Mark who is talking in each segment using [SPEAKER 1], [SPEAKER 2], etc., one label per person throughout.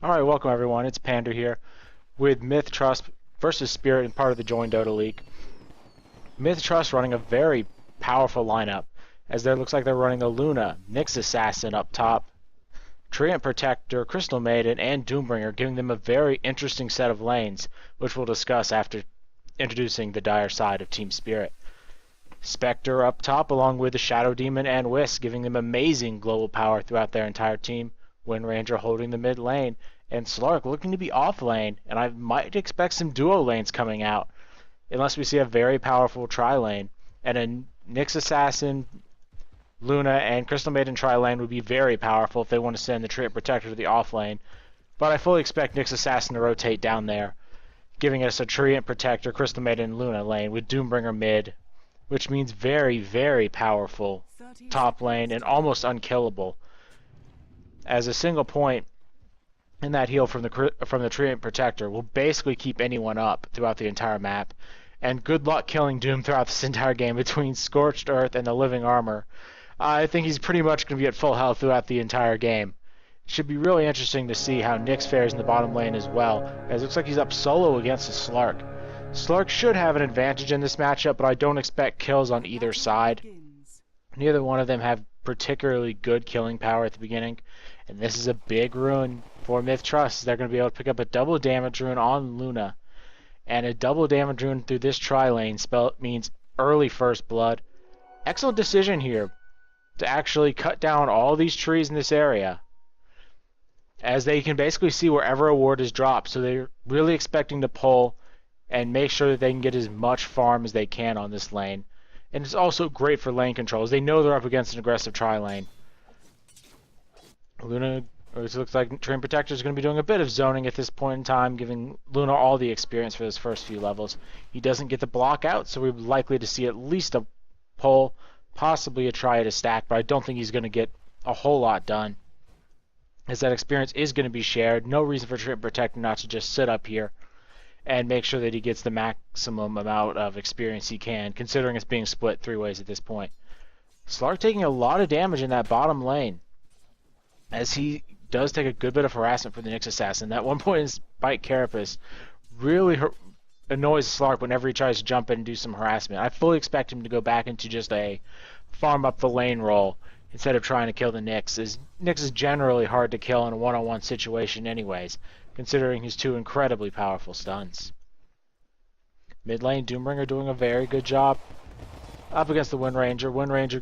[SPEAKER 1] Alright, welcome everyone. It's Pander here with Mith Trust versus Spirit and part of the Join Dota League. Mith Trust running a very powerful lineup, as there looks like they're running the Luna, Nyx Assassin up top, Treant Protector, Crystal Maiden, and Doombringer, giving them a very interesting set of lanes, which we'll discuss after introducing the dire side of Team Spirit. Spectre up top along with the Shadow Demon and Wisp, giving them amazing global power throughout their entire team. Windranger holding the mid lane, and Slark looking to be off lane, and I might expect some duo lanes coming out, unless we see a very powerful tri-lane. And a Nyx Assassin, Luna, and Crystal Maiden tri-lane would be very powerful if they want to send the Treant Protector to the off lane, but I fully expect Nyx Assassin to rotate down there, giving us a Treant Protector, Crystal Maiden, Luna lane with Doombringer mid, which means very, very powerful top lane and almost unkillable, as a single point in that heal from the Treant Protector will basically keep anyone up throughout the entire map. And good luck killing Doom throughout this entire game between Scorched Earth and the Living Armor. I think he's pretty much going to be at full health throughout the entire game. It should be really interesting to see how Nyx fares in the bottom lane as well, as it looks like he's up solo against a Slark. Slark should have an advantage in this matchup, but I don't expect kills on either side. Neither one of them have particularly good killing power at the beginning, and this is a big rune for Mith Trust. They're going to be able to pick up a double damage rune on Luna, and a double damage rune through this tri-lane spell means early first blood. Excellent decision here to actually cut down all these trees in this area, as they can basically see wherever a ward is dropped, so they're really expecting to pull and make sure that they can get as much farm as they can on this lane. And it's also great for lane controls. They know they're up against an aggressive tri-lane. Luna, it looks like Treant Protector is going to be doing a bit of zoning at this point in time, giving Luna all the experience for his first few levels. He doesn't get the block out, so we're likely to see at least a pull, possibly a try to stack, but I don't think he's going to get a whole lot done, as that experience is going to be shared. No reason for Treant Protector not to just sit up here and make sure that he gets the maximum amount of experience he can, considering it's being split three ways at this point. Slark taking a lot of damage in that bottom lane, as he does take a good bit of harassment from the Nyx Assassin. That one point in Spike Carapace really annoys Slark whenever he tries to jump in and do some harassment. I fully expect him to go back into just a farm up the lane role instead of trying to kill the Nyx, as Nyx is generally hard to kill in a one-on-one situation anyways, considering his two incredibly powerful stuns. Mid lane, Doombringer doing a very good job up against the Windranger. Windranger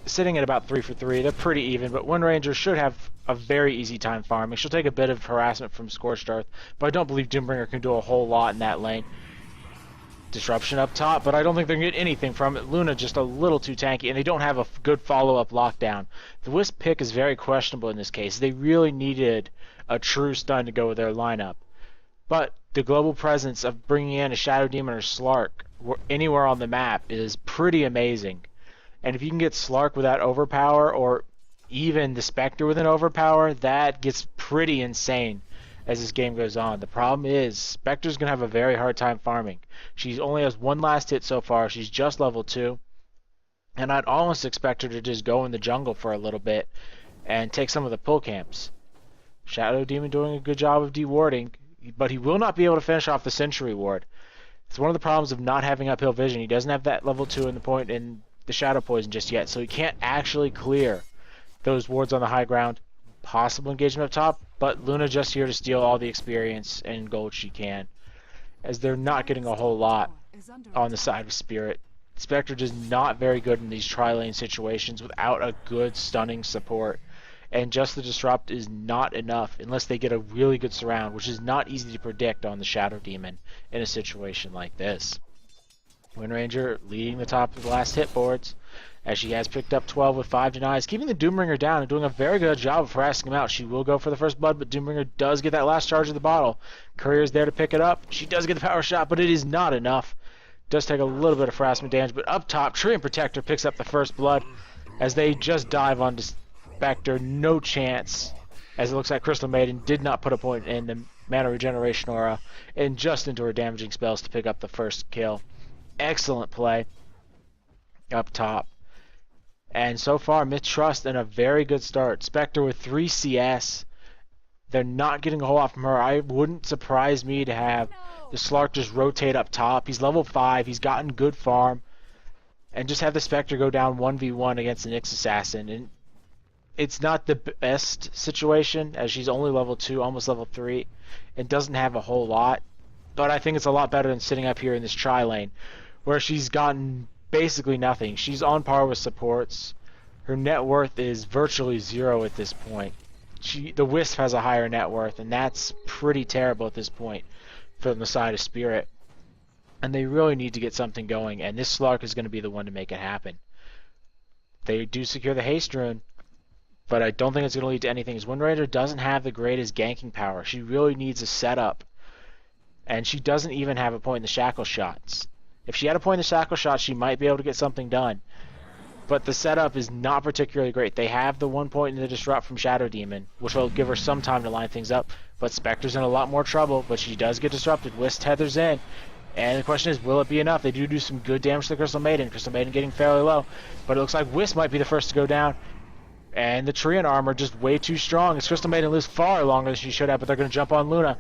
[SPEAKER 1] sitting at about 3 for 3. They're pretty even, but Windranger should have a very easy time farming. She'll take a bit of harassment from Scorched Earth, but I don't believe Doombringer can do a whole lot in that lane. Disruption up top, but I don't think they're going to get anything from it. Luna just a little too tanky, and they don't have a good follow-up lockdown. The Wisp pick is very questionable in this case. They really needed a true stun to go with their lineup. But the global presence of bringing in a Shadow Demon or Slark anywhere on the map is pretty amazing. And if you can get Slark without overpower, or even the Spectre with an overpower, that gets pretty insane as this game goes on. The problem is, Spectre's going to have a very hard time farming. She only has one last hit so far. She's just level 2. And I'd almost expect her to just go in the jungle for a little bit and take some of the pull camps. Shadow Demon doing a good job of dewarding, but he will not be able to finish off the Sentry Ward. It's one of the problems of not having uphill vision. He doesn't have that level 2 in the point in the Shadow Poison just yet, so he can't actually clear those wards on the high ground. Possible engagement up top, but Luna just here to steal all the experience and gold she can, as they're not getting a whole lot on the side of Spirit. Spectre just not very good in these tri-lane situations without a good stunning support, and just the disrupt is not enough unless they get a really good surround, which is not easy to predict on the Shadow Demon in a situation like this. Windranger leading the top of the last hit boards, as she has picked up 12 with 5 denies, keeping the Doombringer down and doing a very good job of harassing him out. She will go for the first blood, but Doombringer does get that last charge of the bottle. Courier's there to pick it up. She does get the power shot, but it is not enough. Does take a little bit of harassment damage, but up top, Treant Protector picks up the first blood as they just dive onto Spectre. No chance, as it looks like Crystal Maiden did not put a point in the Mana Regeneration Aura and just into her damaging spells to pick up the first kill. Excellent play up top. And so far, Mith Trust in a very good start. Spectre with 3 CS. They're not getting a whole lot from her. I wouldn't surprise me to have the Slark just rotate up top. He's level 5. He's gotten good farm. And just have the Spectre go down 1v1 against the Nyx Assassin. And it's not the best situation, as she's only level 2, almost level 3, and doesn't have a whole lot. But I think it's a lot better than sitting up here in this tri lane, where she's gotten basically nothing. She's on par with supports. Her net worth is virtually 0 at this point. The Wisp has a higher net worth, and that's pretty terrible at this point from the side of Spirit. And they really need to get something going, and this Slark is going to be the one to make it happen. They do secure the haste rune, but I don't think it's going to lead to anything, as Windranger doesn't have the greatest ganking power. She really needs a setup, and she doesn't even have a point in the shackle shots. If she had a point in the shackle shots, she might be able to get something done. But the setup is not particularly great. They have the 1 point in the disrupt from Shadow Demon, which will give her some time to line things up. But Spectre's in a lot more trouble, but she does get disrupted. Wisp tethers in. And the question is, will it be enough? They do some good damage to the Crystal Maiden. Crystal Maiden getting fairly low. But it looks like Wisp might be the first to go down. And the Treant armor just way too strong. As Crystal Maiden lives far longer than she should have, but they're going to jump on Luna.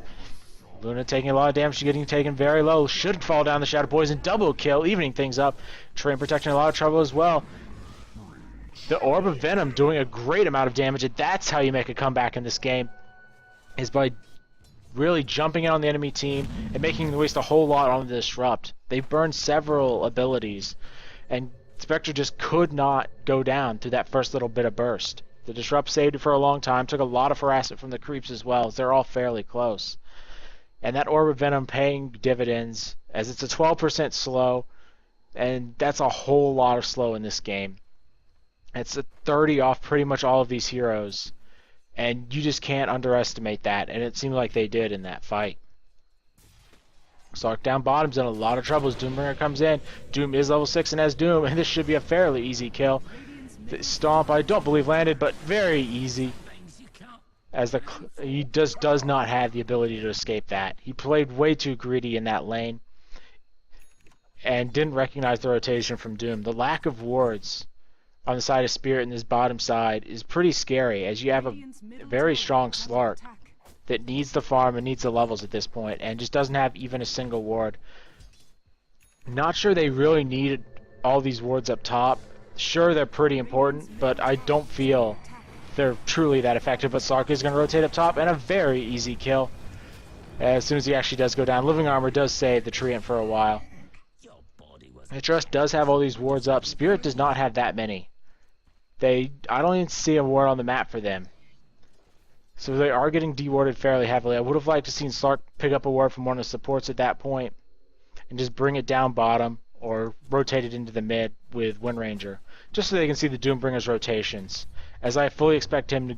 [SPEAKER 1] Luna taking a lot of damage. She's getting taken very low. Should fall down the Shadow Poison. Double kill, evening things up. Treant protecting a lot of trouble as well. The Orb of Venom doing a great amount of damage, and that's how you make a comeback in this game, is by really jumping in on the enemy team and making them waste a whole lot on the Disrupt. They've burned several abilities, and Spectre just could not go down through that first little bit of burst. The Disrupt saved it for a long time, took a lot of harassment from the creeps as well, as they're all fairly close. And that Orb of Venom paying dividends, as it's a 12% slow, and that's a whole lot of slow in this game. It's a 30 off pretty much all of these heroes, and you just can't underestimate that, and it seemed like they did in that fight. Slark down bottom's in a lot of trouble as Doombringer comes in. Doom is level 6 and has Doom, and this should be a fairly easy kill. The Stomp, I don't believe landed, but very easy, as he does not have the ability to escape that. He played way too greedy in that lane, and didn't recognize the rotation from Doom. The lack of wards on the side of Spirit in this bottom side is pretty scary, as you have a very strong Slark that needs the farm and needs the levels at this point, and just doesn't have even a single ward. Not sure they really needed all these wards up top. Sure, they're pretty important, but I don't feel they're truly that effective. But Slark is going to rotate up top, and a very easy kill as soon as he actually does go down. Living Armor does save the Treant for a while. The Trust does have all these wards up. Spirit does not have that many. I don't even see a ward on the map for them. So they are getting dewarded fairly heavily. I would have liked to seen Slark pick up a ward from one of the supports at that point and just bring it down bottom or rotate it into the mid with Windranger, just so they can see the Doombringer's rotations, as I fully expect him to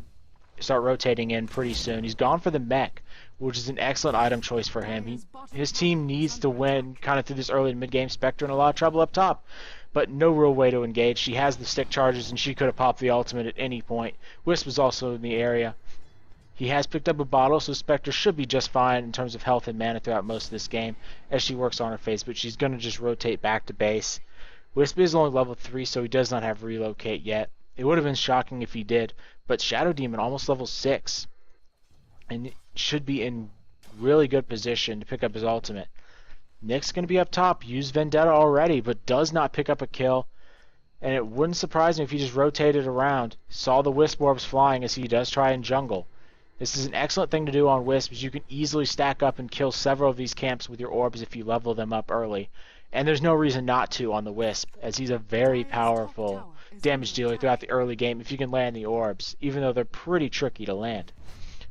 [SPEAKER 1] start rotating in pretty soon. He's gone for the mech, which is an excellent item choice for him. His team needs to win kind of through this early mid-game. Spectre in a lot of trouble up top, but no real way to engage. She has the stick charges, and she could have popped the ultimate at any point. Wisp was also in the area. He has picked up a bottle, so Spectre should be just fine in terms of health and mana throughout most of this game as she works on her face, but she's going to just rotate back to base. Wisp is only level 3, so he does not have relocate yet. It would have been shocking if he did, but Shadow Demon almost level 6, and should be in really good position to pick up his ultimate. Nyx's going to be up top, used Vendetta already, but does not pick up a kill, and it wouldn't surprise me if he just rotated around, saw the Wisp orbs flying as he does try and jungle. This is an excellent thing to do on Wisp, as you can easily stack up and kill several of these camps with your orbs if you level them up early. And there's no reason not to on the Wisp, as he's a very powerful damage dealer throughout the early game if you can land the orbs, even though they're pretty tricky to land.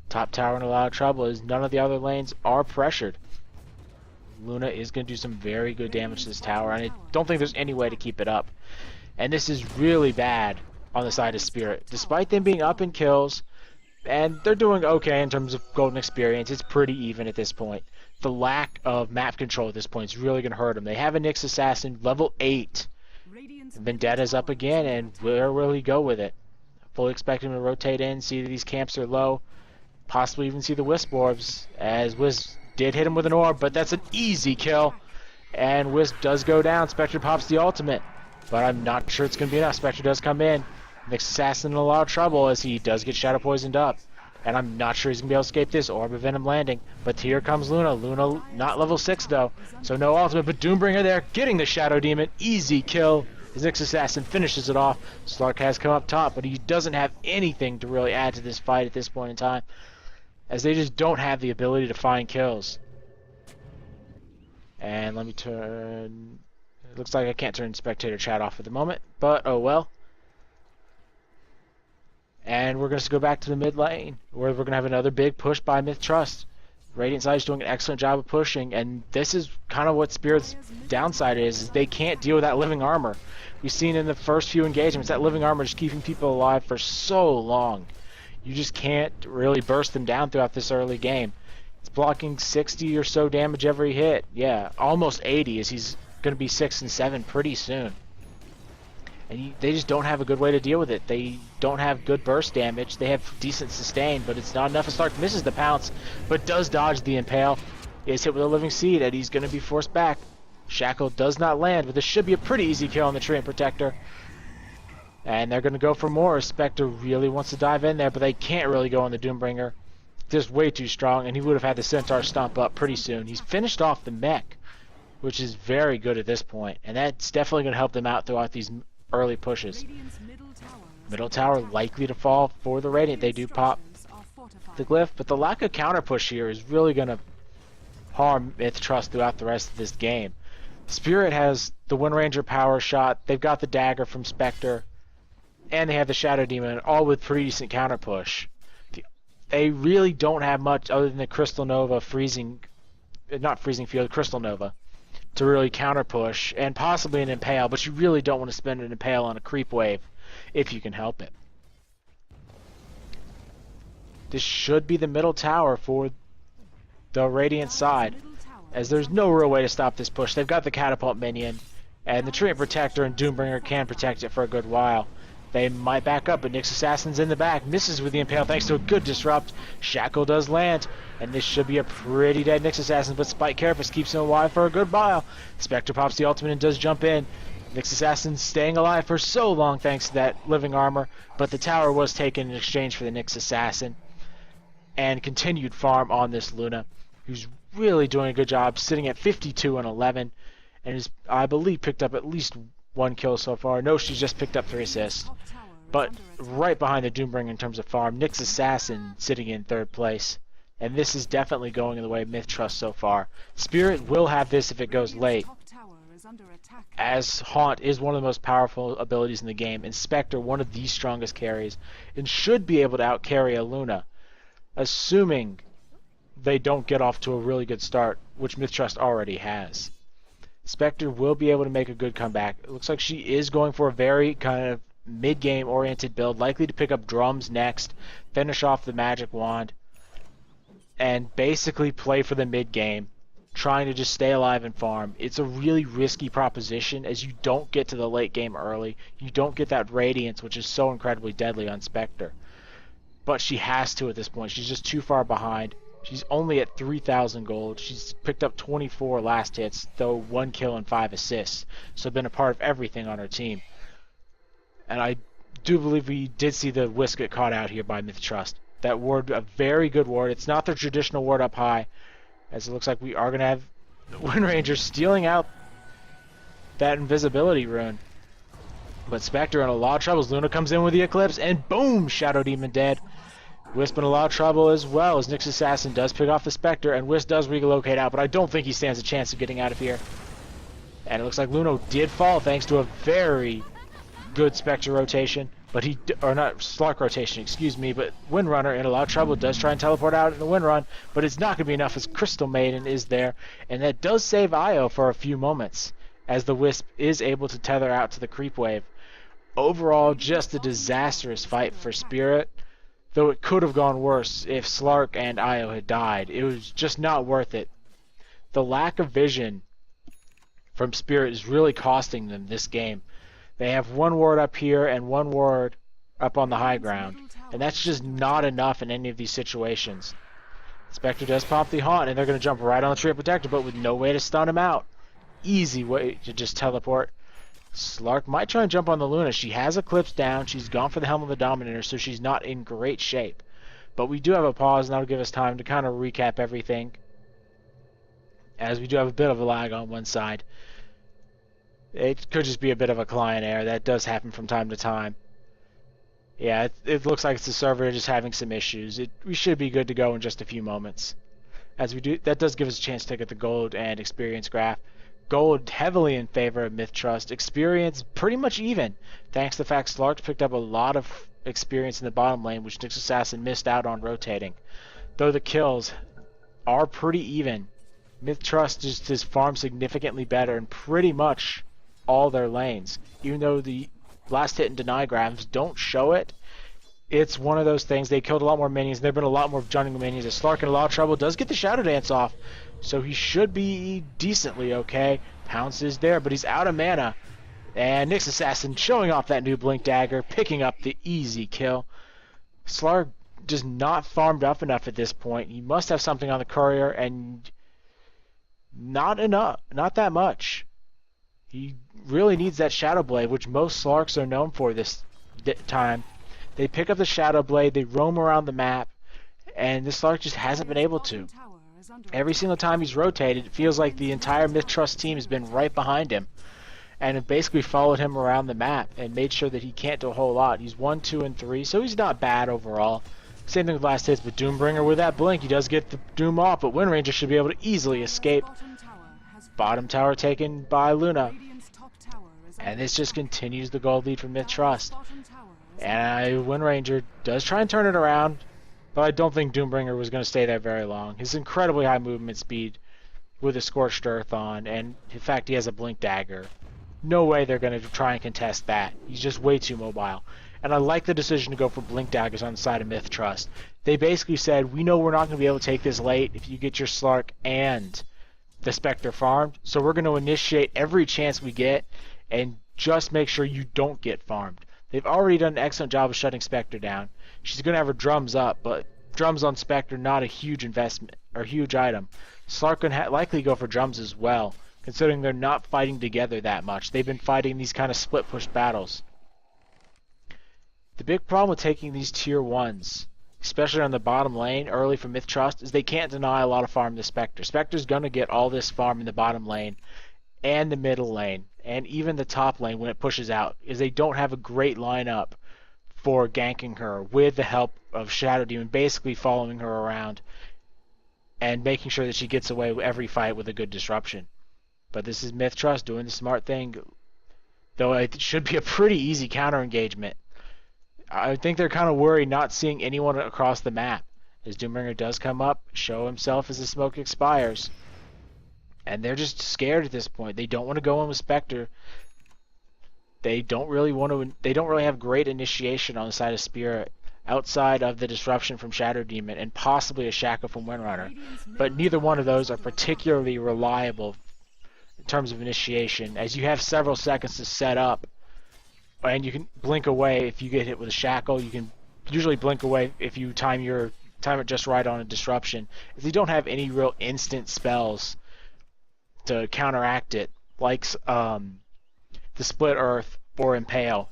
[SPEAKER 1] Top tower in a lot of trouble as none of the other lanes are pressured. Luna is going to do some very good damage to this tower, and I don't think there's any way to keep it up. And this is really bad on the side of Spirit. Despite them being up in kills, and they're doing okay in terms of golden experience, it's pretty even at this point. The lack of map control at this point is really going to hurt them. They have a Nyx Assassin, level 8. Vendetta's up again, and where will he go with it? Fully expect him to rotate in, see that these camps are low, possibly even see the Wisp orbs, as Wisp did hit him with an orb, but that's an easy kill. And Wisp does go down. Spectre pops the ultimate, but I'm not sure it's going to be enough. Spectre does come in. Nyx Assassin in a lot of trouble as he does get shadow poisoned up. And I'm not sure he's going to be able to escape this Orb of Venom landing. But here comes Luna. Luna not level 6 though, so no ultimate. But Doombringer there, getting the Shadow Demon. Easy kill. His Nyx Assassin finishes it off. Slark has come up top, but he doesn't have anything to really add to this fight at this point in time, as they just don't have the ability to find kills. And let me turn... It looks like I can't turn spectator chat off at the moment, but oh well. And we're going to go back to the mid lane, where we're going to have another big push by Mith Trust. Radiant side is doing an excellent job of pushing, and this is kind of what Spirit's downside is they can't deal with that living armor. We've seen in the first few engagements, that living armor just keeping people alive for so long. You just can't really burst them down throughout this early game. It's blocking 60 or so damage every hit. Yeah, almost 80, as he's going to be 6 and 7 pretty soon. And they just don't have a good way to deal with it. They don't have good burst damage. They have decent sustain, but it's not enough. Slark misses the pounce, but does dodge the impale. Is hit with a living seed, and he's going to be forced back. Shackle does not land, but this should be a pretty easy kill on the Treant Protector. And they're going to go for more. Spectre really wants to dive in there, but they can't really go on the Doombringer. Just way too strong, and he would have had the Centaur stomp up pretty soon. He's finished off the mech, which is very good at this point, and that's definitely going to help them out throughout these early pushes. Middle tower likely to fall for the Radiant. They do pop the glyph, but the lack of counter push here is really going to harm Mith Trust throughout the rest of this game. Spirit has the Windranger power shot. They've got the dagger from Spectre, and they have the Shadow Demon, all with pretty decent counter push. They really don't have much other than the Crystal Nova not freezing field, Crystal Nova, to really counter push, and possibly an impale, but you really don't want to spend an impale on a creep wave if you can help it. This should be the middle tower for the Radiant side, as there's no real way to stop this push. They've got the catapult minion, and the Treant Protector and Doombringer can protect it for a good while. They might back up, but Nyx Assassin's in the back, misses with the impale thanks to a good disrupt. Shackle does land, and this should be a pretty dead Nyx Assassin, but Spike Carapace keeps him alive for a good while. Spectre pops the ultimate and does jump in. Nyx Assassin staying alive for so long thanks to that living armor, but the tower was taken in exchange for the Nyx Assassin. And continued farm on this Luna, who's really doing a good job, sitting at 52 and 11, and has, I believe, picked up at least 1 kill so far. No, she's just picked up 3 assists. But right behind the Doombringer in terms of farm, Nyx Assassin sitting in 3rd place. And this is definitely going in the way of Mith Trust so far. Spirit will have this if it goes late, as Haunt is one of the most powerful abilities in the game, and Spectre one of the strongest carries, and should be able to outcarry a Luna, assuming they don't get off to a really good start, which Mith Trust already has. Spectre will be able to make a good comeback. It looks like she is going for a very kind of mid-game oriented build, likely to pick up drums next, finish off the magic wand, and basically play for the mid-game, trying to just stay alive and farm. It's a really risky proposition, as you don't get to the late game early. You don't get that Radiance, which is so incredibly deadly on Spectre. But she has to at this point. She's just too far behind. She's only at 3,000 gold. She's picked up 24 last hits, though 1 kill and 5 assists. So been a part of everything on her team. And I do believe we did see the Wisp get caught out here by Mith Trust. That ward, a very good ward. It's not their traditional ward up high, as it looks like we are going to have Windranger stealing out that invisibility rune. But Spectre in a lot of troubles. Luna comes in with the Eclipse, and boom! Shadow Demon dead. Wisp in a lot of trouble as well, as Nyx Assassin does pick off the Spectre, and Wisp does relocate out, but I don't think he stands a chance of getting out of here. And it looks like Luna did fall thanks to a very good Spectre rotation, but Slark rotation, excuse me, but Windrunner in a lot of trouble does try and teleport out in the Windrun, but it's not going to be enough as Crystal Maiden is there, and that does save Io for a few moments, as the Wisp is able to tether out to the creep wave. Overall, just a disastrous fight for Spirit. Though it could have gone worse if Slark and Io had died. It was just not worth it. The lack of vision from Spirit is really costing them this game. They have 1 ward up here and 1 ward up on the high ground, and that's just not enough in any of these situations. Spectre does pop the Haunt, and they're going to jump right on the Treant Protector, but with no way to stun him out. Easy way to just teleport. Slark might try and jump on the Luna. She has Eclipse down. She's gone for the Helm of the Dominator, so she's not in great shape. But we do have a pause, and that'll give us time to kind of recap everything, as we do have a bit of a lag on one side. It could just be a bit of a client error. That does happen from time to time. Yeah, it looks like it's the server just having some issues. We should be good to go in just a few moments. As we do, that does give us a chance to get the gold and experience graph. Gold heavily in favor of Mith Trust. Experience pretty much even, thanks to the fact Slark picked up a lot of experience in the bottom lane, which Nyx Assassin missed out on rotating. Though the kills are pretty even, Mith Trust just has farmed significantly better in pretty much all their lanes. Even though the last hit and deny graphs don't show it, it's one of those things. They killed a lot more minions. There have been a lot more jungle minions. As Slark in a lot of trouble, does get the Shadow Dance off, so he should be decently okay. Pounce is there, but he's out of mana. And Nyx Assassin showing off that new Blink Dagger, picking up the easy kill. Slark just not farmed up enough at this point. He must have something on the courier, and not enough, not that much. He really needs that Shadow Blade, which most Slarks are known for this time. They pick up the Shadow Blade, they roam around the map, and this Slark just hasn't been able to. Every single time he's rotated, it feels like the entire Mith Trust team has been right behind him, and have basically followed him around the map and made sure that he can't do a whole lot. He's 1, 2, and 3, so he's not bad overall. Same thing with last hits, but Doombringer with that blink, he does get the Doom off, but Windranger should be able to easily escape. Bottom tower taken by Luna. And this just continues the gold lead for Mith Trust. And Windranger does try and turn it around, but I don't think Doombringer was going to stay there very long. His incredibly high movement speed with a Scorched Earth on, and in fact he has a Blink Dagger. No way they're going to try and contest that. He's just way too mobile. And I like the decision to go for Blink Daggers on the side of Mith Trust. They basically said, we know we're not going to be able to take this late if you get your Slark and the Spectre farmed, so we're going to initiate every chance we get and just make sure you don't get farmed. They've already done an excellent job of shutting Spectre down. She's going to have her drums up, but drums on Spectre not a huge investment or huge item. Slark can likely go for drums as well, considering they're not fighting together that much. They've been fighting these kind of split push battles. The big problem with taking these tier 1s, especially on the bottom lane early for Mith Trust, is they can't deny a lot of farm to Spectre. Spectre's going to get all this farm in the bottom lane and the middle lane and even the top lane when it pushes out, is they don't have a great lineup for ganking her with the help of Shadow Demon basically following her around and making sure that she gets away with every fight with a good disruption. But this is Mith Trust doing the smart thing, though it should be a pretty easy counter engagement. I think they're kind of worried not seeing anyone across the map, as Doombringer does come up, show himself as the smoke expires. And they're just scared at this point. They don't want to go in with Spectre. They don't really have great initiation on the side of Spirit, outside of the disruption from Shadow Demon and possibly a Shackle from Windrunner. But neither one of those are particularly reliable in terms of initiation, as you have several seconds to set up, and you can blink away if you get hit with a Shackle. You can usually blink away if you time it just right on a disruption. If you don't have any real instant spells to counteract it, like the Split Earth or Impale.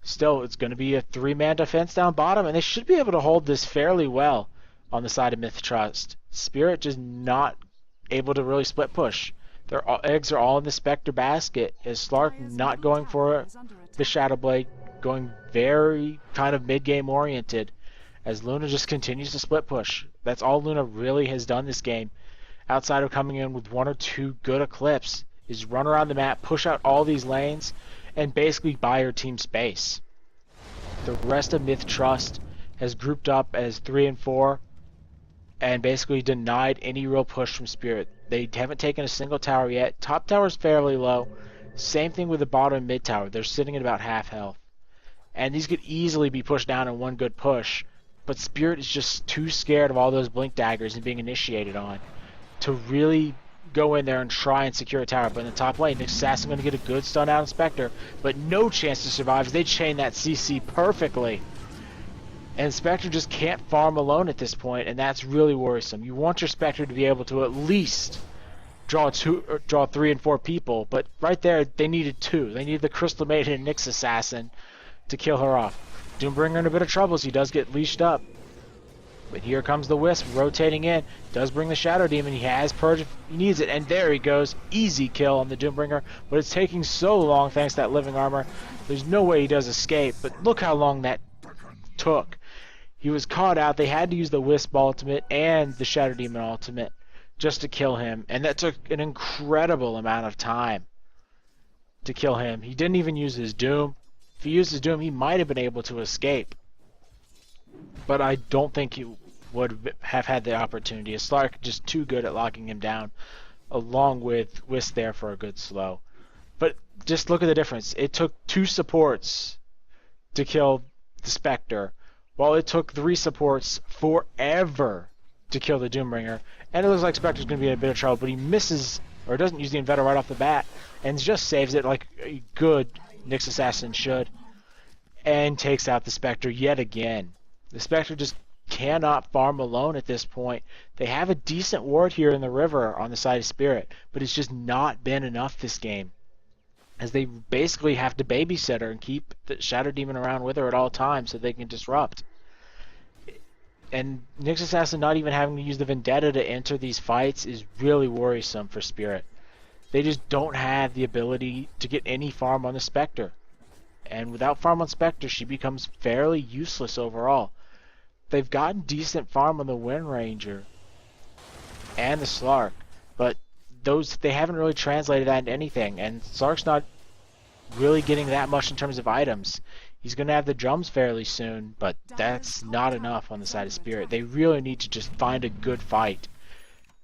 [SPEAKER 1] Still, it's going to be a 3-man defense down bottom, and they should be able to hold this fairly well on the side of Mith Trust. Spirit just not able to really split push. Their eggs are all in the Spectre basket, as Slark not going for the Shadow Blade, going very kind of mid-game oriented, as Luna just continues to split push. That's all Luna really has done this game, outside of coming in with 1 or 2 good Eclipse, is run around the map, push out all these lanes, and basically buy her team space. The rest of Mith Trust has grouped up as 3 and 4, and basically denied any real push from Spirit. They haven't taken a single tower yet. Top tower's fairly low. Same thing with the bottom and mid tower. They're sitting at about half health. And these could easily be pushed down in one good push, but Spirit is just too scared of all those Blink Daggers and being initiated on to really go in there and try and secure a tower. But in the top lane, Nyx Assassin going to get a good stun out of Spectre, but no chance to survive as they chain that CC perfectly. And Spectre just can't farm alone at this point, and that's really worrisome. You want your Spectre to be able to at least draw 3 and 4 people, but right there they needed 2. They needed the Crystal Maiden and Nyx Assassin to kill her off. Doombringer in a bit of trouble as he does get leashed up. But here comes the Wisp rotating in. Does bring the Shadow Demon. He has Purge if he needs it. And there he goes. Easy kill on the Doombringer. But it's taking so long thanks to that living armor. There's no way he does escape. But look how long that took. He was caught out. They had to use the Wisp ultimate and the Shadow Demon ultimate just to kill him. And that took an incredible amount of time to kill him. He didn't even use his Doom. If he used his Doom, he might have been able to escape. But I don't think he would have had the opportunity. Slark just too good at locking him down, along with Wisp there for a good slow. But just look at the difference. It took 2 supports to kill the Spectre, while it took 3 supports forever to kill the Doombringer. And it looks like Spectre's going to be in a bit of trouble, but he misses, or doesn't use the Invetor right off the bat, and just saves it like a good Nyx Assassin should, and takes out the Spectre yet again. The Spectre just cannot farm alone at this point. They have a decent ward here in the river on the side of Spirit, but it's just not been enough this game, as they basically have to babysit her and keep the Shadow Demon around with her at all times so they can disrupt. And Nyx Assassin not even having to use the Vendetta to enter these fights is really worrisome for Spirit. They just don't have the ability to get any farm on the Spectre. And without farm on Spectre, she becomes fairly useless overall. They've gotten decent farm on the Windranger and the Slark, but they haven't really translated that into anything. And Slark's not really getting that much in terms of items. He's going to have the drums fairly soon, but that's not enough on the side of Spirit. They really need to just find a good fight,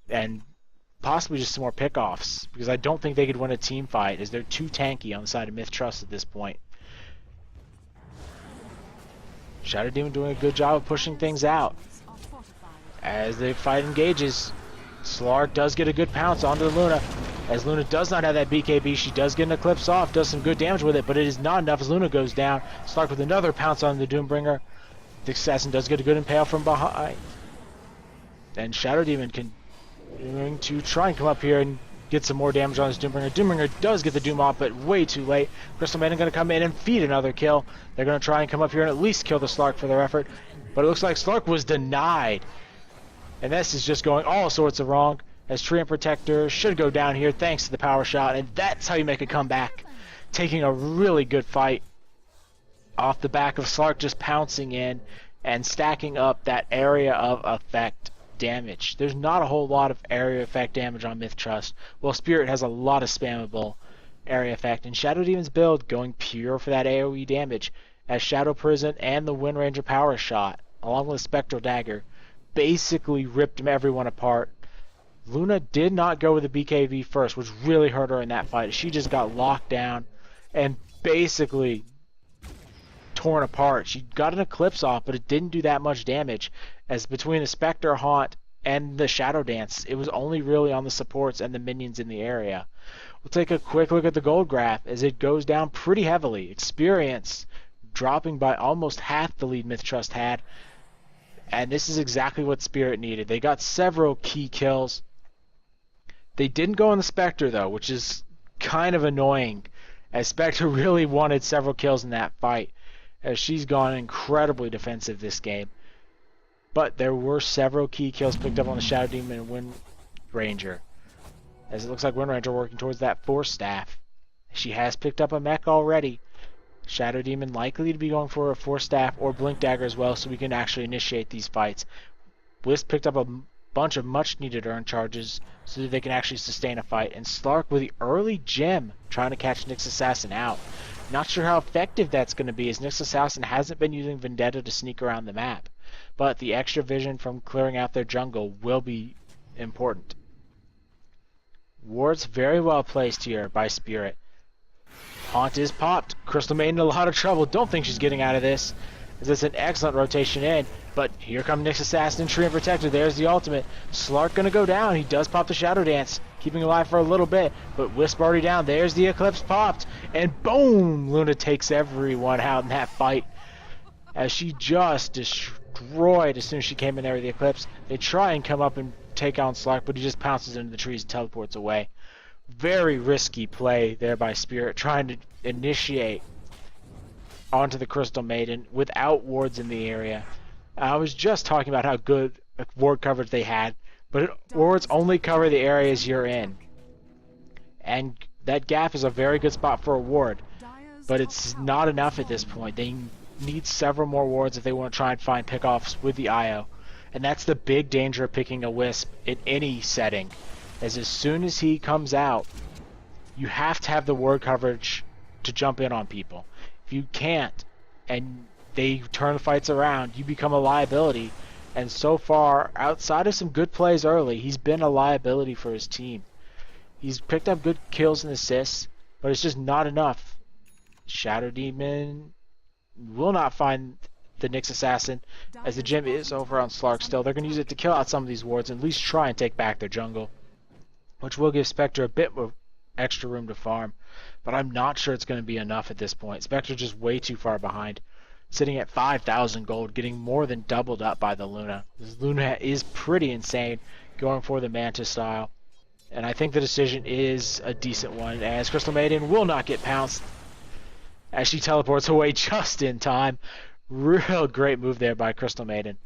[SPEAKER 1] and possibly just some more pickoffs, because I don't think they could win a team fight, as they're too tanky on the side of Myth Trust at this point. Shadow Demon doing a good job of pushing things out. As the fight engages, Slark does get a good pounce onto Luna. As Luna does not have that BKB, she does get an Eclipse off, does some good damage with it, but it is not enough as Luna goes down. Slark with another pounce on the Doombringer. The Assassin does get a good impale from behind. And Shadow Demon continuing to try and come up here and get some more damage on this Doombringer. Doombringer does get the Doom off, but way too late. Crystal Maiden going to come in and feed another kill. They're going to try and come up here and at least kill the Slark for their effort. But it looks like Slark was denied. And this is just going all sorts of wrong, as Treant Protector should go down here thanks to the power shot. And that's how you make a comeback. Taking a really good fight off the back of Slark just pouncing in and stacking up that area of effect damage. There's not a whole lot of area effect damage on Myth Trust. Well, Spirit has a lot of spammable area effect, and Shadow Demon's build going pure for that AoE damage, as Shadow Prison and the Windranger power shot, along with a Spectral Dagger, basically ripped everyone apart. Luna did not go with the BKB first, which really hurt her in that fight. She just got locked down and basically torn apart. She got an Eclipse off, but it didn't do that much damage, as between the Spectre Haunt and the Shadow Dance, it was only really on the supports and the minions in the area. We'll take a quick look at the gold graph as it goes down pretty heavily. Experience dropping by almost half the lead Myth Trust had, and this is exactly what Spirit needed. They got several key kills. They didn't go on the Spectre though, which is kind of annoying, as Spectre really wanted several kills in that fight, as she's gone incredibly defensive this game. But there were several key kills picked up on the Shadow Demon and Windranger, as it looks like Windranger working towards that Force Staff. She has picked up a mech already. Shadow Demon likely to be going for a Force Staff or Blink Dagger as well, so we can actually initiate these fights. Wisp picked up a bunch of much needed earn charges so that they can actually sustain a fight, and Slark with the early gem trying to catch Nyx Assassin out. Not sure how effective that's going to be, as Nyx Assassin hasn't been using Vendetta to sneak around the map, but the extra vision from clearing out their jungle will be important. Wards very well placed here by Spirit. Haunt is popped. Crystal Maiden in a lot of trouble. Don't think she's getting out of this, as it's an excellent rotation in. But here come Nyx Assassin and Treant Protector. There's the ultimate. Slark gonna go down. He does pop the Shadow Dance, keeping alive for a little bit. But Wisp already down. There's the Eclipse popped. And boom! Luna takes everyone out in that fight, as she just destroyed as soon as she came in there with the Eclipse. They try and come up and take on Slark, but he just pounces into the trees and teleports away. Very risky play there by Spirit, trying to initiate onto the Crystal Maiden without wards in the area. I was just talking about how good ward coverage they had, but wards only cover the areas you're in. And that gap is a very good spot for a ward, but it's not enough at this point. They need several more wards if they want to try and find pickoffs with the IO. And that's the big danger of picking a Wisp in any setting, as soon as he comes out, you have to have the ward coverage to jump in on people. If you can't, and they turn the fights around, you become a liability. And so far, outside of some good plays early, he's been a liability for his team. He's picked up good kills and assists, but it's just not enough. Shadow Demon will not find the Nyx Assassin, as the gem is over on Slark still. They're going to use it to kill out some of these wards and at least try and take back their jungle, which will give Spectre a bit more extra room to farm. But I'm not sure it's going to be enough at this point. Spectre's just way too far behind, sitting at 5,000 gold, getting more than doubled up by the Luna. This Luna is pretty insane, going for the Manta style. And I think the decision is a decent one, as Crystal Maiden will not get pounced as she teleports away just in time. Real great move there by Crystal Maiden.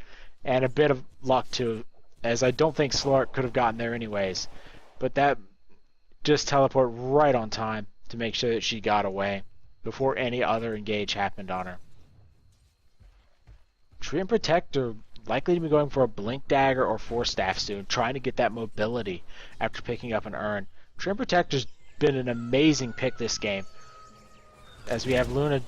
[SPEAKER 1] And a bit of luck too, as I don't think Slark could have gotten there anyways. But that just teleport right on time to make sure that she got away before any other engage happened on her. Treant Protector likely to be going for a Blink Dagger or Force Staff soon, trying to get that mobility after picking up an urn. Treant Protector's been an amazing pick this game, as we have Luna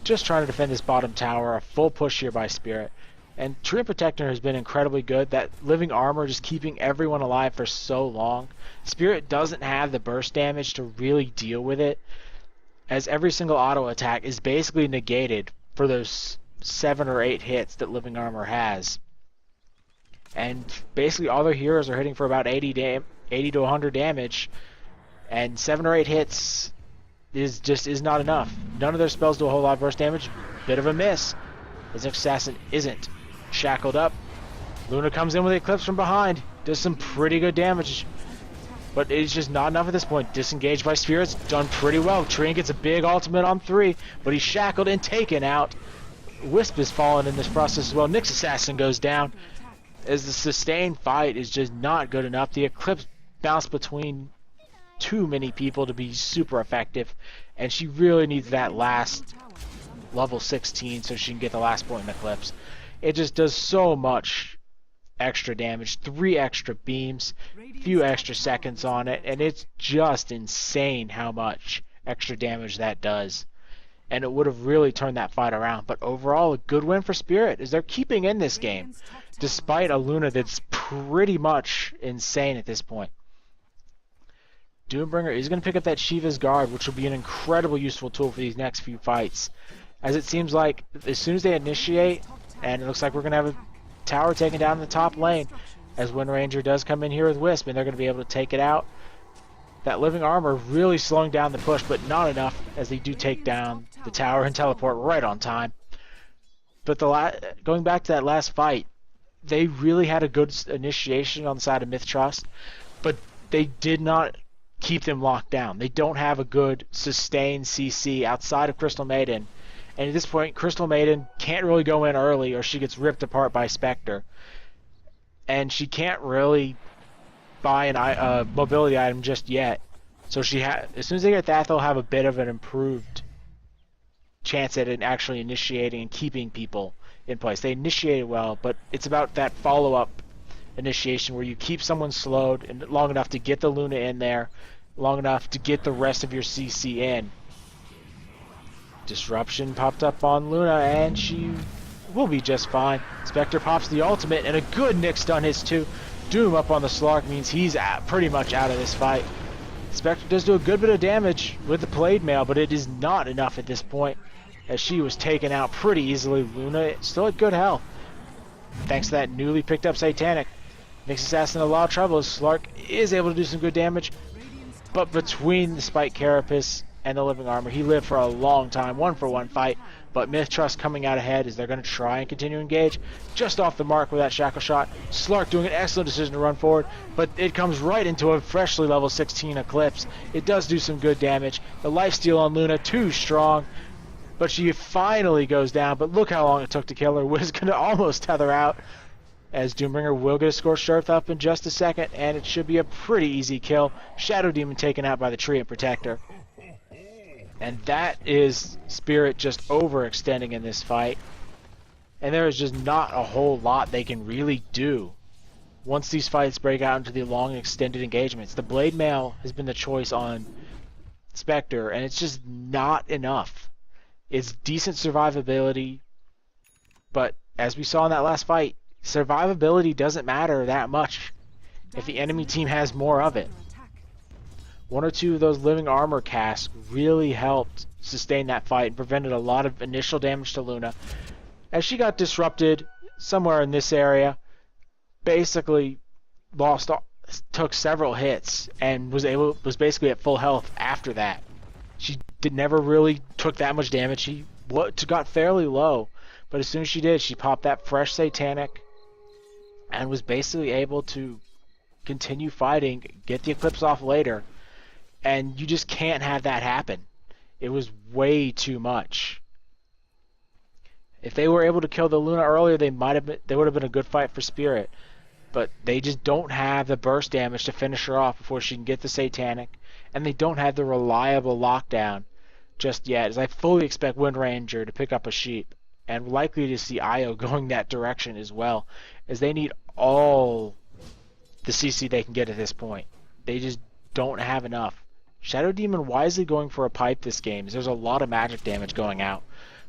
[SPEAKER 1] just trying to defend this bottom tower, a full push here by Spirit. And Treant Protector has been incredibly good. That living armor just keeping everyone alive for so long. Spirit doesn't have the burst damage to really deal with it, as every single auto attack is basically negated for those 7 or 8 hits that living armor has. And basically all their heroes are hitting for about 80 to 100 damage, and 7 or 8 hits is not enough. None of their spells do a whole lot of burst damage. Bit of a miss. His assassin isn't shackled up. Luna comes in with Eclipse from behind, does some pretty good damage, but it's just not enough at this point. Disengaged by Spirits, done pretty well. Treant gets a big ultimate on 3, but he's shackled and taken out. Wisp is fallen in this process as well. Nyx Assassin goes down, as the sustained fight is just not good enough. The Eclipse bounced between too many people to be super effective, and she really needs that last level 16 so she can get the last point in Eclipse. It just does so much extra damage, 3 extra beams, few extra seconds on it, and it's just insane how much extra damage that does. And it would have really turned that fight around. But overall, a good win for Spirit, as they're keeping in this game, despite a Luna that's pretty much insane at this point. Doombringer is going to pick up that Shiva's Guard, which will be an incredibly useful tool for these next few fights, as it seems like as soon as they initiate, and it looks like we're going to have a tower taken down in the top lane, as Windranger does come in here with Wisp, and they're going to be able to take it out. That living armor really slowing down the push, but not enough, as they do take down the tower and teleport right on time. But going back to that last fight, they really had a good initiation on the side of Mith Trust, but they did not keep them locked down. They don't have a good sustained CC outside of Crystal Maiden. And at this point, Crystal Maiden can't really go in early or she gets ripped apart by Spectre. And she can't really buy a mobility item just yet. So as soon as they get that, they'll have a bit of an improved chance at it actually initiating and keeping people in place. They initiated well, but it's about that follow-up initiation where you keep someone slowed and long enough to get the Luna in there, long enough to get the rest of your CC in. Disruption popped up on Luna, and she will be just fine. Spectre pops the ultimate, and a good Nyx stun hits too. Doom up on the Slark means he's pretty much out of this fight. Spectre does do a good bit of damage with the Blade Mail, but it is not enough at this point, as she was taken out pretty easily. Luna still at good health, thanks to that newly picked up Satanic. Nyx Assassin in a lot of trouble, as Slark is able to do some good damage, but between the Spike Carapace and the living armor, he lived for a long time, 1-for-1 fight. But Mith Trust coming out ahead, as they're going to try and continue to engage. Just off the mark with that shackle shot. Slark doing an excellent decision to run forward, but it comes right into a freshly level 16 Eclipse. It does do some good damage. The lifesteal on Luna, too strong, but she finally goes down. But look how long it took to kill her. Was going to almost tether out, as Doombringer will get a Scorched Earth up in just a second, and it should be a pretty easy kill. Shadow Demon taken out by the Treant Protector. And that is Spirit just overextending in this fight. And there is just not a whole lot they can really do once these fights break out into the long extended engagements. The Blade Mail has been the choice on Spectre, and it's just not enough. It's decent survivability, but as we saw in that last fight, survivability doesn't matter that much if the enemy team has more of it. One or two of those living armor casts really helped sustain that fight and prevented a lot of initial damage to Luna, as she got disrupted somewhere in this area, basically took several hits and was basically at full health after that. She never really took that much damage. She got fairly low, but as soon as she did, she popped that fresh Satanic and was basically able to continue fighting, get the Eclipse off later, and you just can't have that happen. It was way too much. If they were able to kill the Luna earlier, they would have been a good fight for Spirit. But they just don't have the burst damage to finish her off before she can get the Satanic, and they don't have the reliable lockdown just yet, as I fully expect Windranger to pick up a sheep, and likely to see Io going that direction as well, as they need all the CC they can get at this point. They just don't have enough. Shadow Demon wisely going for a pipe this game, as there's a lot of magic damage going out.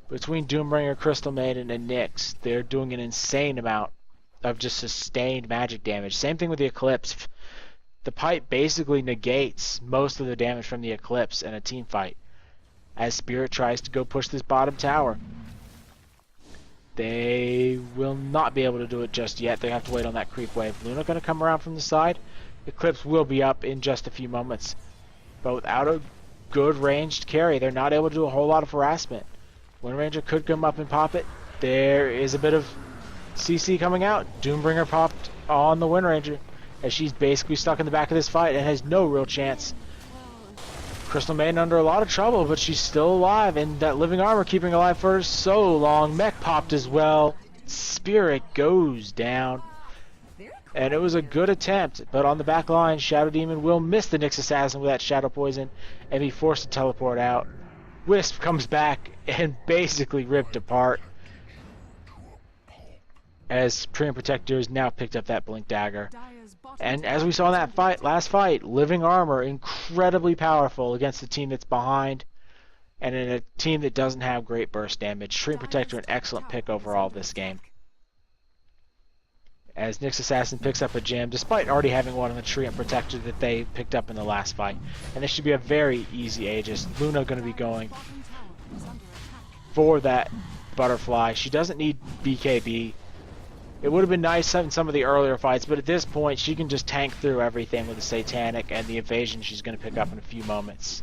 [SPEAKER 1] Between Doombringer, Crystal Maiden, and Nyx, they're doing an insane amount of just sustained magic damage. Same thing with the Eclipse. The pipe basically negates most of the damage from the Eclipse in a team fight, as Spirit tries to go push this bottom tower. They will not be able to do it just yet. They have to wait on that creep wave. Luna going to come around from the side. Eclipse will be up in just a few moments. But without a good ranged carry, they're not able to do a whole lot of harassment. Windranger could come up and pop it. There is a bit of CC coming out. Doombringer popped on the Windranger, as she's basically stuck in the back of this fight and has no real chance. Crystal Maiden under a lot of trouble, but she's still alive, and that living armor keeping alive for so long. Mech popped as well. Spirit goes down. And it was a good attempt, but on the back line, Shadow Demon will miss the Nyx Assassin with that Shadow Poison and be forced to teleport out. Wisp comes back and basically ripped apart, as Treant Protector has now picked up that Blink Dagger. And as we saw in that last fight, living armor incredibly powerful against a team that's behind and in a team that doesn't have great burst damage. Treant Protector an excellent pick overall this game, as Nyx Assassin picks up a gem, despite already having one on the Treant Protector that they picked up in the last fight. And this should be a very easy Aegis. Luna going to be going for that Butterfly. She doesn't need BKB. It would have been nice in some of the earlier fights, but at this point she can just tank through everything with the Satanic and the evasion she's going to pick up in a few moments,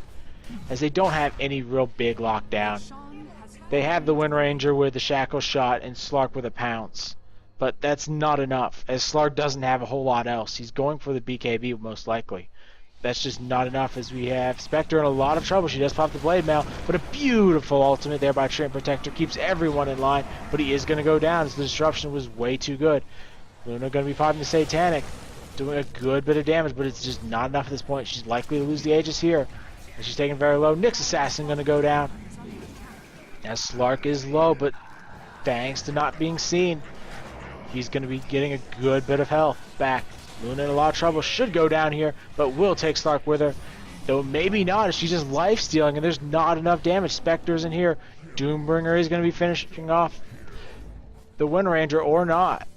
[SPEAKER 1] as they don't have any real big lockdown. They have the Windranger with the Shackle Shot and Slark with a Pounce. But that's not enough, as Slark doesn't have a whole lot else. He's going for the BKB most likely. That's just not enough, as we have Spectre in a lot of trouble. She does pop the Blade Mail, but a beautiful ultimate there by Treant Protector keeps everyone in line, but he is going to go down as the disruption was way too good. Luna going to be popping the Satanic, doing a good bit of damage, but it's just not enough at this point. She's likely to lose the Aegis here, and she's taken very low. Nyx Assassin going to go down, as Slark is low, but thanks to not being seen, he's going to be getting a good bit of health back. Luna in a lot of trouble, should go down here, but will take Slark with her. Though maybe not, as she's just life-stealing, and there's not enough damage. Spectre's in here. Doombringer is going to be finishing off the Windranger, or not.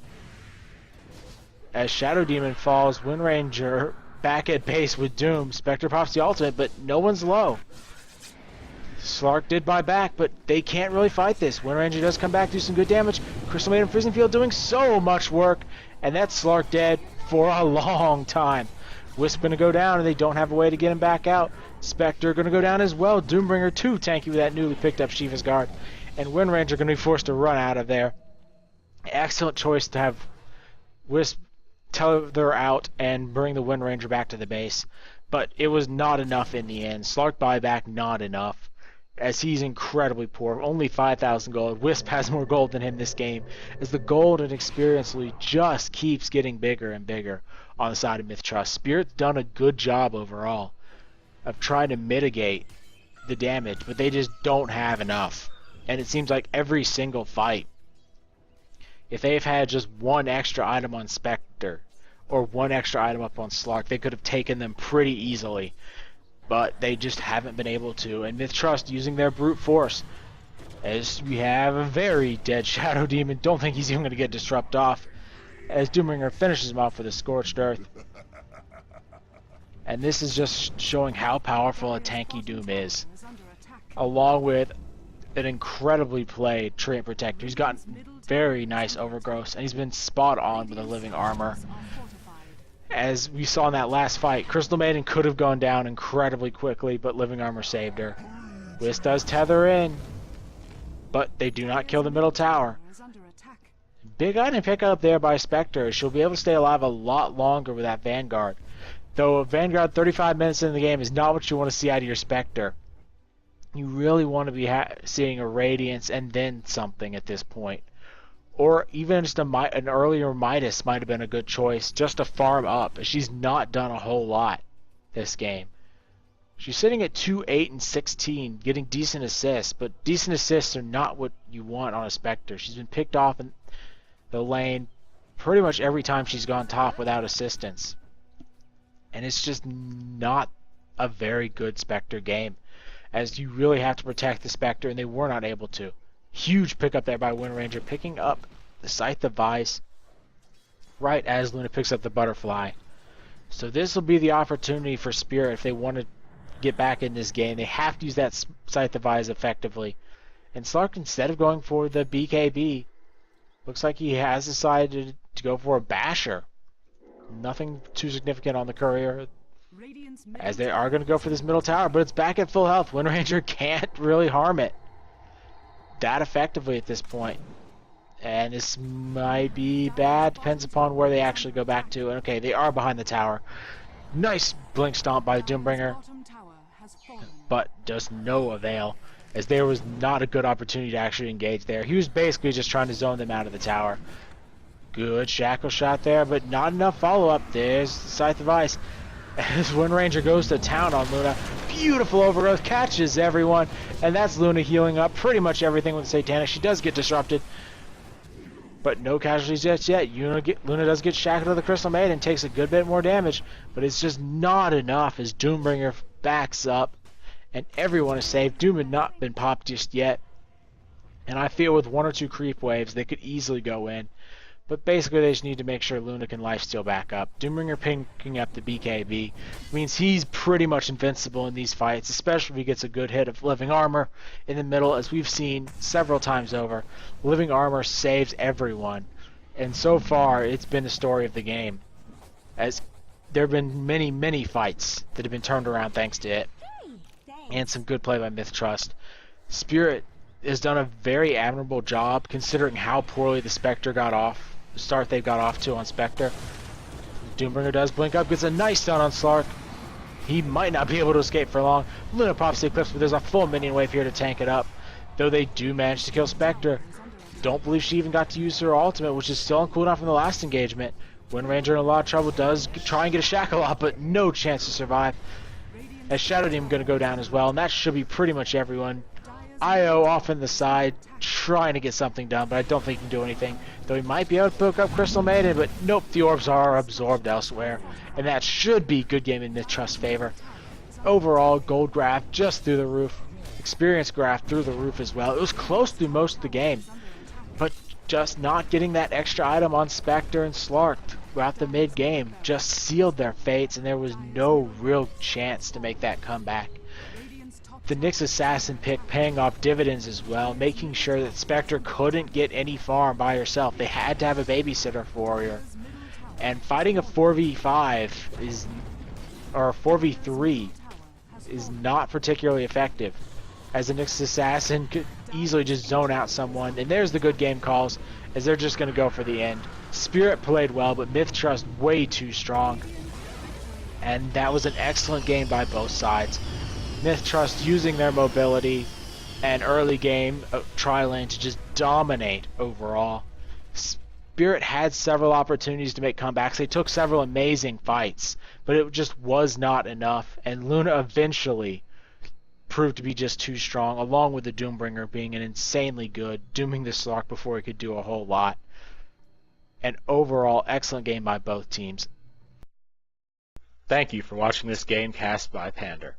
[SPEAKER 1] As Shadow Demon falls, Windranger back at base with Doom. Spectre pops the ultimate, but no one's low. Slark did buy back, but they can't really fight this. Windranger does come back, do some good damage. Crystal Maiden Freezing Field doing so much work, and that's Slark dead for a long time. Wisp going to go down, and they don't have a way to get him back out. Spectre going to go down as well. Doombringer too tanky with that newly picked up Shiva's Guard, and Windranger going to be forced to run out of there. Excellent choice to have Wisp tether out and bring the Windranger back to the base, but it was not enough in the end. Slark buyback not enough. as he's incredibly poor. Only 5,000 gold. Wisp has more gold than him this game, as the gold and experience lead just keeps getting bigger and bigger on the side of Mith Trust. Spirit's done a good job overall of trying to mitigate the damage, but they just don't have enough. And it seems like every single fight, if they've had just one extra item on Spectre or one extra item up on Slark, they could have taken them pretty easily. But they just haven't been able to. And Mith Trust using their brute force, as we have a very dead Shadow Demon. Don't think he's even going to get disrupt off, as Doombringer finishes him off with a Scorched Earth. And this is just showing how powerful a tanky Doom is, along with an incredibly played Treant Protector. He's gotten very nice overgrowths, and he's been spot on with a living armor. As we saw in that last fight, Crystal Maiden could have gone down incredibly quickly, but living armor saved her. Wisp does tether in, but they do not kill the middle tower. Big item pick up there by Spectre. She'll be able to stay alive a lot longer with that Vanguard. Though a Vanguard 35 minutes in the game is not what you want to see out of your Spectre. You really want to be seeing a Radiance and then something at this point. Or even just an earlier Midas might have been a good choice, just to farm up. She's not done a whole lot this game. She's sitting at 2, 8, and 16, getting decent assists, but decent assists are not what you want on a Spectre. She's been picked off in the lane pretty much every time she's gone top without assistance. And it's just not a very good Spectre game, as you really have to protect the Spectre, and they were not able to. Huge pickup there by Windranger, picking up the Scythe of Vice right as Luna picks up the Butterfly. So this will be the opportunity for Spirit if they want to get back in this game. They have to use that Scythe of Vice effectively. And Slark, instead of going for the BKB, looks like he has decided to go for a Basher. Nothing too significant on the courier, as they are going to go for this middle tower, but it's back at full health. Windranger can't really harm it that effectively at this point. And this might be bad, depends upon where they actually go back to. And okay, they are behind the tower. Nice blink stomp by Doombringer, but does no avail, as there was not a good opportunity to actually engage there. He was basically just trying to zone them out of the tower. Good shackle shot there, but not enough follow-up. There's the Scythe of Ice, as Windranger goes to town on Luna. Beautiful overgrowth, catches everyone, and that's Luna healing up pretty much everything with Satanic. She does get disrupted, but no casualties just yet. Luna does get shackled to the Crystal Maiden, takes a good bit more damage, but it's just not enough as Doombringer backs up, and everyone is saved. Doom had not been popped just yet, and I feel with 1 or 2 creep waves they could easily go in. But basically they just need to make sure Luna can lifesteal back up. Doombringer picking up the BKB means he's pretty much invincible in these fights, especially if he gets a good hit of living armor in the middle, as we've seen several times over. Living armor saves everyone, and so far it's been the story of the game, as there have been many fights that have been turned around thanks to it, and some good play by Mith Trust. Spirit has done a very admirable job considering how poorly the Spectre got off. The start they got off to on Spectre. Doombringer does blink up, gets a nice stun on Slark. He might not be able to escape for long. Luna pops the Eclipse, but there's a full minion wave here to tank it up. Though they do manage to kill Spectre. Don't believe she even got to use her ultimate, which is still on cooldown from the last engagement. Windranger in a lot of trouble, does try and get a shackle up, but no chance to survive. As Shadow Demon going to go down as well, and that should be pretty much everyone. IO off in the side, trying to get something done, but I don't think he can do anything. Though he might be able to pick up Crystal Maiden, but nope, the orbs are absorbed elsewhere. And that should be good game in Mith Trust's favor. Overall, gold graph just through the roof. Experience graph through the roof as well. It was close through most of the game, but just not getting that extra item on Spectre and Slark throughout the mid-game just sealed their fates, and there was no real chance to make that comeback. The Nyx Assassin pick paying off dividends as well, making sure that Spectre couldn't get any farm by herself. They had to have a babysitter for her. And fighting a 4v5 or a 4v3 is not particularly effective, as the Nyx Assassin could easily just zone out someone. And there's the good game calls, as they're just going to go for the end. Spirit played well, but Mith Trust way too strong. And that was an excellent game by both sides. Mith Trust using their mobility, and early game tri-lane to just dominate overall. Spirit had several opportunities to make comebacks. They took several amazing fights, but it just was not enough, and Luna eventually proved to be just too strong, along with the Doombringer being an insanely good, dooming the Slark before he could do a whole lot. An overall excellent game by both teams.
[SPEAKER 2] Thank you for watching this game cast by Pander.